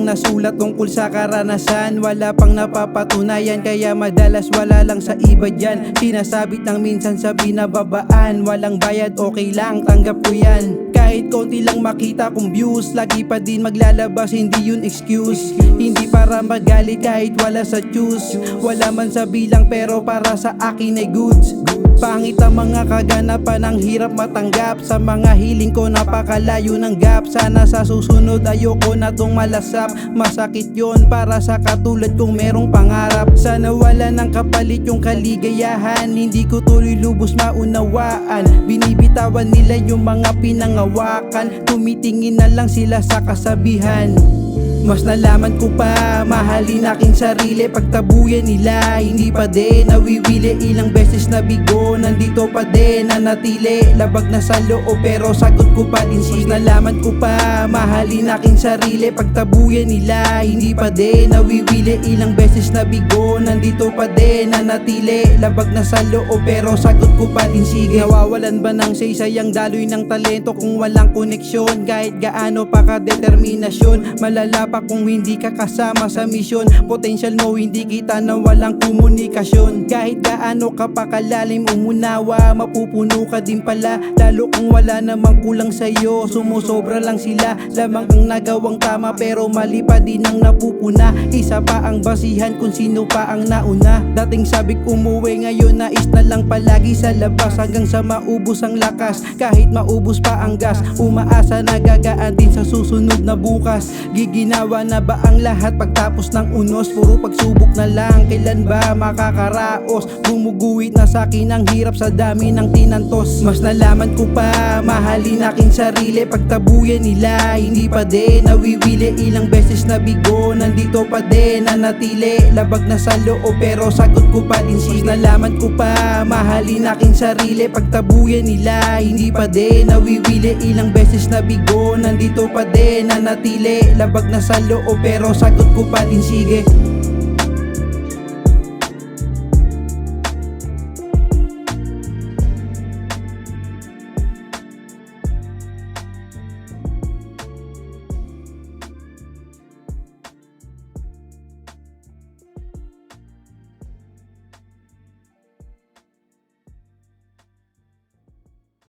nasulat tungkol sa karanasan, wala pang napapatunayan, kaya madalas wala lang sa iba dyan. Sinasabit ng minsan sa binababaan, walang bayad okay lang, tanggap ko yan. Kahit konti lang makita kong views, lagi pa din maglalabas, hindi yun excuse. Hindi para magalit kahit wala sa choose, wala man sa bilang pero para sa akin ay goods. Pangit ang mga kaganapan, ang hirap matanggap. Sa mga hiling ko napakalayo ng gap. Sana sa susunod ayoko na tong malasap. Masakit yon para sa katulad kong merong pangarap. Sana wala ng kapalit yung kaligayahan, hindi ko tuloy lubos maunawaan. Binibitawan nila yung mga pinangawakan, tumitingin na lang sila sa kasabihan. Mas nalaman ko pa, mahalin aking sarili. Pagtabuyan nila, hindi pa din nawiwili. Ilang beses na bigo, nandito pa din nanatili. Labag na sa loob pero sagot ko pa din sige. Mas nalaman ko pa, mahalin aking sarili. Pagtabuyan nila, hindi pa din nawiwili. Ilang beses na bigo, nandito pa din nanatili. Labag na sa loob pero sagot ko pa din sige. Nawawalan ba ng saysayang daloy ng talento kung walang koneksyon? Kahit gaano pa ka-determinasyon, malala pa kung hindi ka kasama sa misyon. Potential mo hindi kita na walang komunikasyon. Kahit gaano ka pa kalalim umunawa, mapupuno ka din pala. Lalo kung wala namang kulang sa'yo, sumusobra lang sila. Lamang ang nagawang tama pero mali pa din ang napupuna. Isa pa ang basihan kung sino pa ang nauna. Dating sabik umuwi, ngayon nais na lang palagi sa labas. Hanggang sa maubos ang lakas, kahit maubos pa ang gas. Umaasa na gagaan din sa susunod na bukas. Giginawa na ba ang lahat pagtapos ng unos? Puro pagsubok na lang, kailan ba makakaraos? Gumuguhit na sa'kin ang hirap sa dami ng tinantos. Mas nalaman ko pa, mahalin aking sarili. Pagtabuyan nila, hindi pa din nawiwili. Ilang beses na bigo, nandito pa din nanatili. Labag na sa loob pero sagot ko pa din sige. Mas nalaman ko pa, mahalin aking sarili. Pagtabuyan nila, hindi pa din nawiwili. Ilang beses na bigo, nandito pa din nanatili. Labag na sa loob pero sagot ko pa din sige.